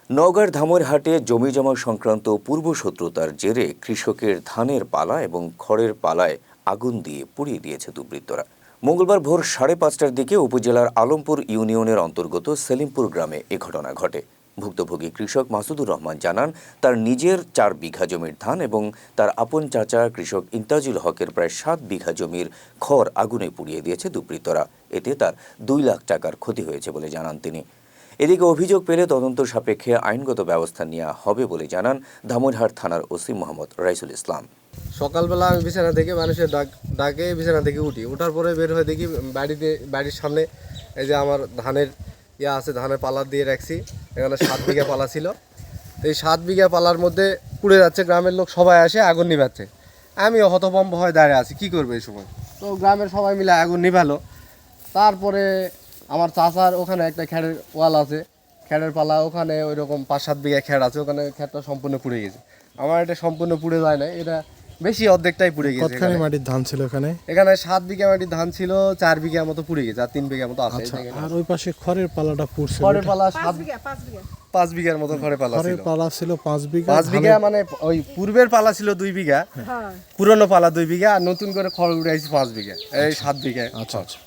নওগাঁর ধামইরহাটে জমিজমা সংক্রান্ত পূর্বশত্রুতার জেরে কৃষকের ধানের পালা এবং খড়ের পালায় আগুন দিয়ে পুড়িয়ে দিয়েছে দুর্বৃত্তরা। মঙ্গলবার ভোর 5:30টার দিকে উপজেলার আলমপুর ইউনিয়নের অন্তর্গত সেলিমপুর গ্রামে এ ঘটনা ঘটে। ভুক্তভোগী কৃষক মাসুদুর রহমান জানান, তার নিজের 4 বিঘা জমির ধান এবং তার আপন চাচা কৃষক ইন্তাজুল হকের প্রায় 7 বিঘা জমির খড় আগুনে পুড়িয়ে দিয়েছে দুর্বৃত্তরা। এতে তার 2 লাখ টাকার ক্ষতি হয়েছে বলে জানান তিনি। এদিকে অভিযোগ পেলে তদন্ত সাপেক্ষে আইনগত ব্যবস্থা নেওয়া হবে বলে জানান ধামইরহাট থানার ওসি মোহাম্মদ রাইসুল ইসলাম। সকালবেলা আমি বিছানা থেকে মানুষের ডাকে বিছানা থেকে উঠি, ওঠার পরে বের হয়ে দেখি বাড়ির সামনে এই যে আমার ধানের আছে, ধানের পালা দিয়ে রাখছি। এখানে 7 বিঘা পালা ছিল। তো এই 7 বিঘা পালার মধ্যে পুড়ে যাচ্ছে, গ্রামের লোক সবাই আসে আগুন নিভাচ্ছে। আমি হতভম্ব হয়ে দাঁড়িয়ে আছি, কী করবে এই সময়। তো গ্রামের সবাই মিলে আগুন নিভালো। তারপরে আমার চাচার ওখানে একটা খ্যাড়ের ওয়াল আছে, খ্যাড়ের পালা, ওখানে ওই রকম 5-7 বিঘা খ্যাড় আছে, ওখানে খ্যাড়টা সম্পূর্ণ পুড়ে গেছে। আমার এটা সম্পূর্ণ পুড়ে যায় না, এটা বেশি অর্ধেকটাই পুড়ে গেছে। কতখানি মাটির ধান ছিল এখানে? এখানে 7 বিঘা মাটির ধান ছিল, 4 বিঘা মতো পুড়ে গেছে, আর 3 বিঘা মতো আছে। আর ওই পাশে খড়ের পালাটা পুড়ছে? খড়ের পালা 5 বিঘার মতো খড়ের পালা ছিল। খড়ের পালা ছিল 5 বিঘা। 5 বিঘা মানে ওই পূর্বের পালা ছিল 2 বিঘা, পুরনো পালা 2 বিঘা, আর নতুন করে খড় উড়ে আইছে 5 বিঘা, এই 7 বিঘা। আচ্ছা আচ্ছা।